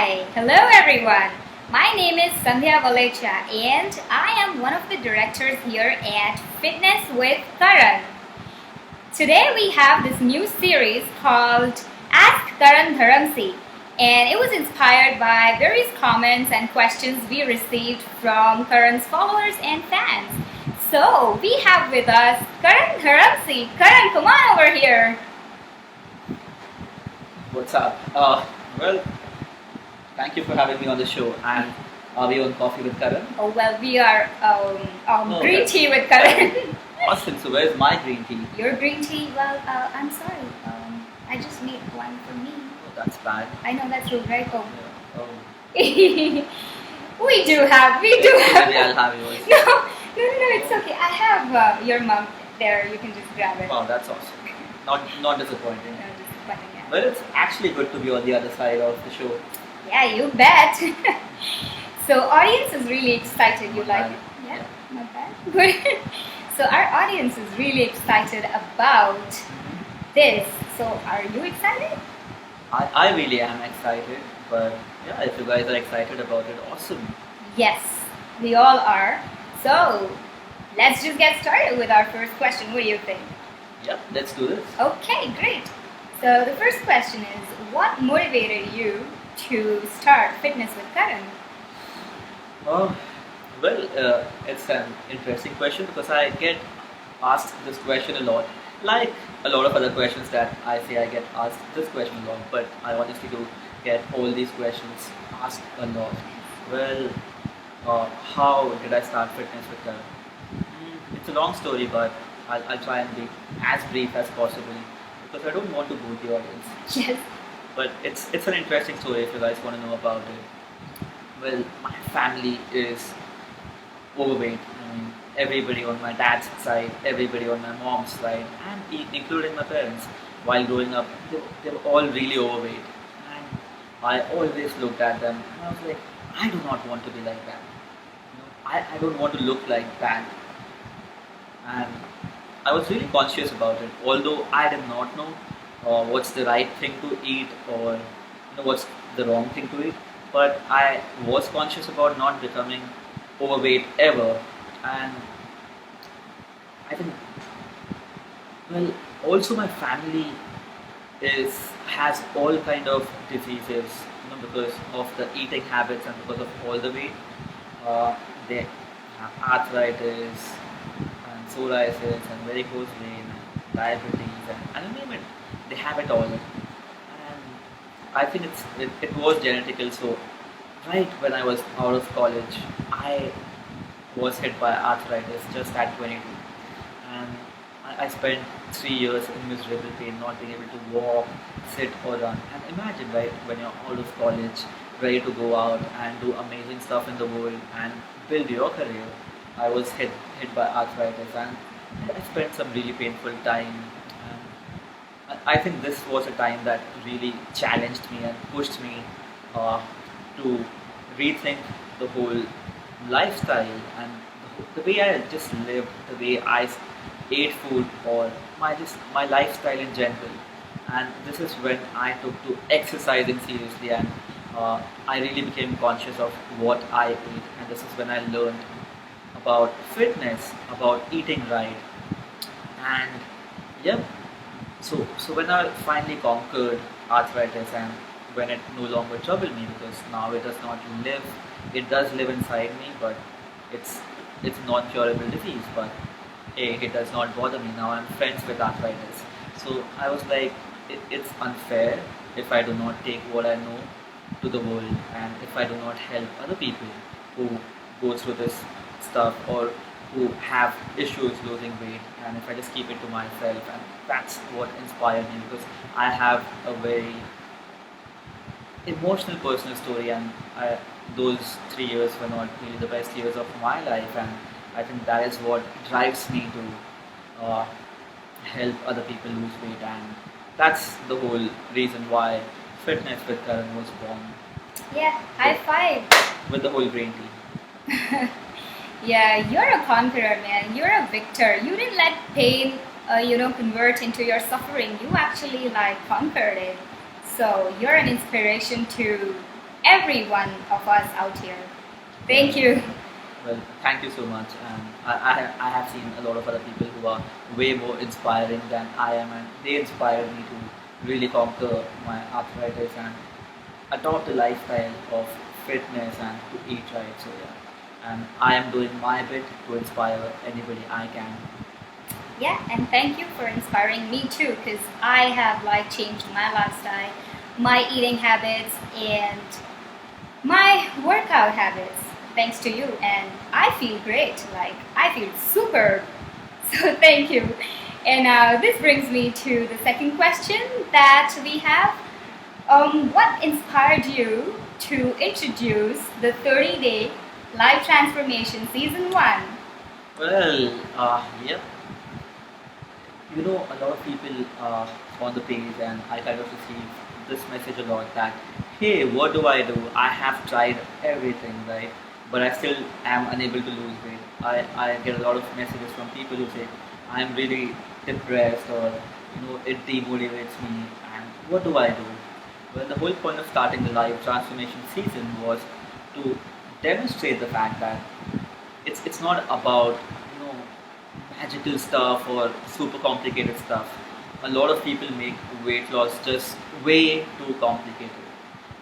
Hi, hello everyone. My name is Sandhya Valecha and I am one of the directors here at Fitness with Karan. Today we have this new series called Ask Karan Dharamsi, and it was inspired by various comments and questions we received from Karan's followers and fans. So we have with us Karan Dharamsi. Karan, come on over here. What's up? Well, thank you for having me on the show. And are we on Coffee with Karan? Oh well, we are Oh, green that's- tea with Karan. Awesome. So where's my green tea? Your green tea? Well, I'm sorry. I just made one for me. Oh, that's bad. I know that's rude, right? Oh. Yeah. Oh, we do have. maybe I'll have yours. No, it's okay. I have your mug there. You can just grab it. Wow, that's awesome. Not disappointing. No, just butting it. But it's actually good to be on the other side of the show. Yeah, you bet. So audience is really excited. You Not like bad. it? Yeah, not bad. Good. So our audience is really excited about this. So are you excited? I really am excited. But yeah, if you guys are excited about it, awesome. Yes, we all are. So let's just get started with our first question. What do you think? Yeah, let's do this. Okay, great. So the first question is, what motivated you to start Fitness with Karan? Oh, it's an interesting question because I get asked this question a lot. Like a lot of other questions that I say, I get asked this question a lot, but I honestly do get all these questions asked a lot. Well, how did I start Fitness with Karan? It's a long story, but I'll try and be as brief as possible because I don't want to bore the audience. Yes. But it's an interesting story if you guys want to know about it. Well, my family is overweight. I mean, everybody on my dad's side, everybody on my mom's side, and including my parents, while growing up, they were all really overweight. And I always looked at them and I was like, I do not want to be like that. I don't want to look like that. And I was really conscious about it, although I did not know what's the right thing to eat or what's the wrong thing to eat. But I was conscious about not becoming overweight ever, and I think, well, also my family has all kind of diseases, because of the eating habits and because of all the weight. They have arthritis and psoriasis and varicose vein and diabetes and you name it, they have it all. And I think it was genetical. So right when I was out of college, I was hit by arthritis just at 22, and I spent 3 years in miserable pain, not being able to walk, sit or run. And imagine, right, when you're out of college, ready to go out and do amazing stuff in the world and build your career, I was hit by arthritis, and I spent some really painful time. And I think this was a time that really challenged me and pushed me to rethink the whole lifestyle and the way I just lived, the way I ate food, or my lifestyle in general. And this is when I took to exercising seriously, and I really became conscious of what I eat. And this is when I learned about fitness, about eating right, and yep. So when I finally conquered arthritis, and when it no longer troubled me, because now it does not live, it does live inside me, but it's non-curable disease. But it does not bother me now. I'm friends with arthritis. So I was like, it's unfair if I do not take what I know to the world, and if I do not help other people who go through this stuff or who have issues losing weight, and if I just keep it to myself. And that's what inspired me, because I have a very emotional personal story, and those 3 years were not really the best years of my life, and I think that is what drives me to help other people lose weight, and that's the whole reason why Fitness with Karan was born, Yeah, high five. with the whole green tea. Yeah, you're a conqueror, man. You're a victor. You didn't let pain, convert into your suffering. You actually conquered it. So you're an inspiration to every one of us out here. Thank you. Well, thank you so much. And I have seen a lot of other people who are way more inspiring than I am, and they inspired me to really conquer my arthritis and adopt a lifestyle of fitness and to eat right. So yeah, and I am doing my bit to inspire anybody I can. Yeah, and thank you for inspiring me too, because I have like changed my lifestyle, my eating habits, and my workout habits thanks to you, and I feel great. Like I feel superb. So thank you. And this brings me to the second question that we have. What inspired you to introduce the 30-day life transformation season one? Well, yep. You know, a lot of people on the page, and I kind of receive this message a lot that, hey, what do? I have tried everything, right? But I still am unable to lose weight. I get a lot of messages from people who say, I'm really depressed, or, it demotivates me, and what do I do? Well, the whole point of starting the life transformation season was to demonstrate the fact that it's not about magical stuff or super complicated stuff. A lot of people make weight loss just way too complicated.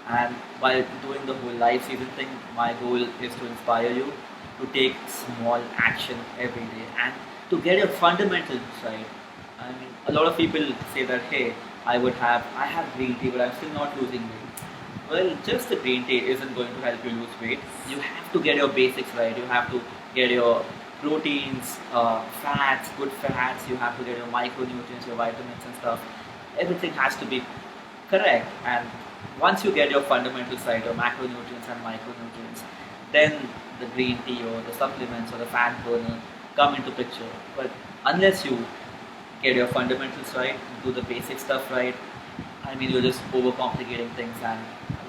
And while doing the whole life season thing, my goal is to inspire you to take small action every day and to get your fundamentals right. I mean, a lot of people say that, hey, I have green tea, but I'm still not losing weight. Well, just the green tea isn't going to help you lose weight. You have to get your basics right. You have to get your proteins, fats, good fats. You have to get your micronutrients, your vitamins and stuff. Everything has to be correct. And once you get your fundamentals right, your macronutrients and micronutrients, then the green tea or the supplements or the fat burner come into picture. But unless you get your fundamentals right, do the basic stuff right, I mean, you're just overcomplicating things and,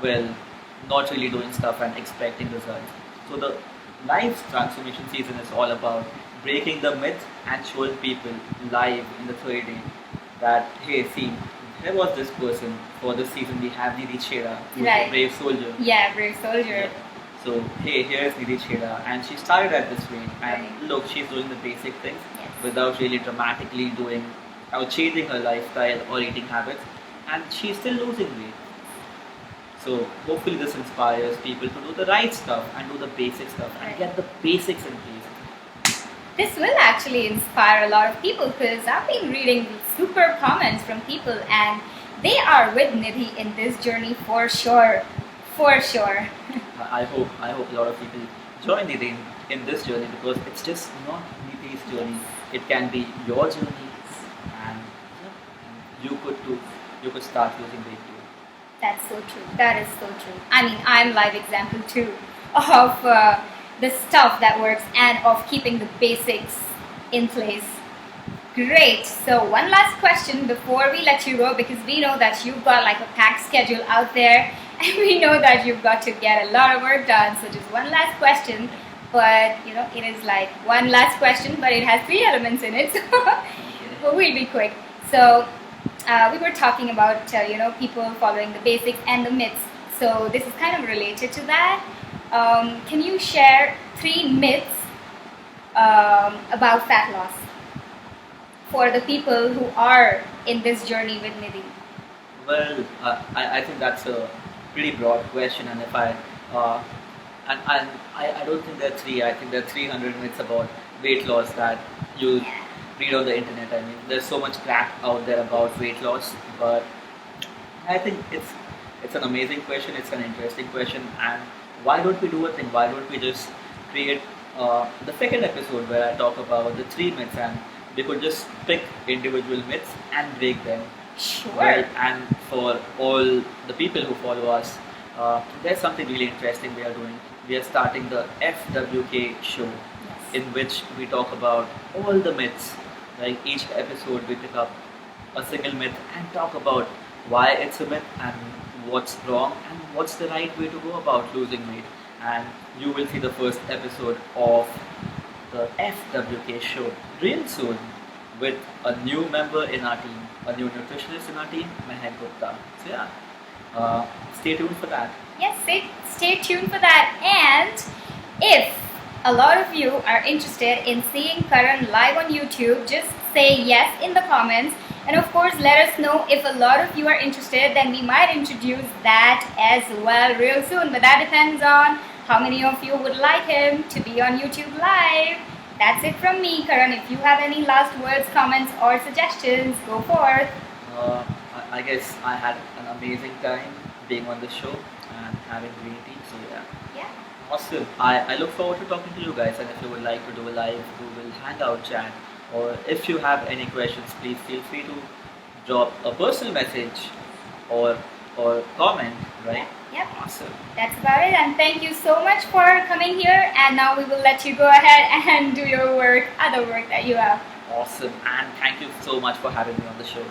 well, not really doing stuff and expecting results. So the life transformation season is all about breaking the myth and showing people live in the 30 day that, hey, see, here was this person. For this season, we have Nidhi Chheda, who's Right. a brave soldier. Yeah, brave soldier. Yeah. So, hey, here's Nidhi Chheda, and she started at this weight. And Right. look, she's doing the basic things Yes. without really dramatically doing or changing her lifestyle or eating habits, and she's still losing weight. So, hopefully, this inspires people to do the right stuff and do the basic stuff and Right. get the basics in place. This will actually inspire a lot of people because I've been reading super comments from people and they are with Nidhi in this journey for sure. For sure. I hope a lot of people join Nidhi in this journey because it's just not Nidhi's journey. It can be your journey, and you could start losing weight too. That's so true. That is so true. I mean, I'm live example too of the stuff that works and of keeping the basics in place. Great. So one last question before we let you go, because we know that you've got like a packed schedule out there, and we know that you've got to get a lot of work done. So just one last question, but it is like one last question, but it has 3 elements in it. So we'll be quick. So we were talking about people following the basics and the myths. So this is kind of related to that. Can you share 3 myths about fat loss for the people who are in this journey with Nidhi? Well, I think that's a pretty broad question, and if I don't think there are 3. I think there are 300 myths about weight loss that you read on the internet. I mean, there's so much crap out there about weight loss, but I think it's an amazing question. It's an interesting question, and why don't we do a thing? Why don't we just create the second episode where I talk about the 3 myths, and we could just pick individual myths and break them. Sure. Well, and for all the people who follow us, there's something really interesting we are doing. We are starting the FWK show, Yes. in which we talk about all the myths. Like each episode, we pick up a single myth and talk about why it's a myth and what's wrong and what's the right way to go about losing weight. And you will see the first episode of the FWK show real soon with a new member in our team, a new nutritionist in our team, Mehak Gupta. So yeah, Stay tuned for that. Yes, stay tuned for that. And if a lot of you are interested in seeing Karan live on YouTube, just say yes in the comments. And of course, let us know if a lot of you are interested, then we might introduce that as well real soon. But that depends on how many of you would like him to be on YouTube live. That's it from me, Karan. If you have any last words, comments, or suggestions, go forth. I guess I had an amazing time being on the show and having green tea. So yeah, Yeah. awesome. I look forward to talking to you guys. And if you would like to do a live Google Hangout chat, or if you have any questions, please feel free to drop a personal message or comment. Right? Yep. Awesome. That's about it. And thank you so much for coming here. And now we will let you go ahead and do your work, other work that you have. Awesome. And thank you so much for having me on the show.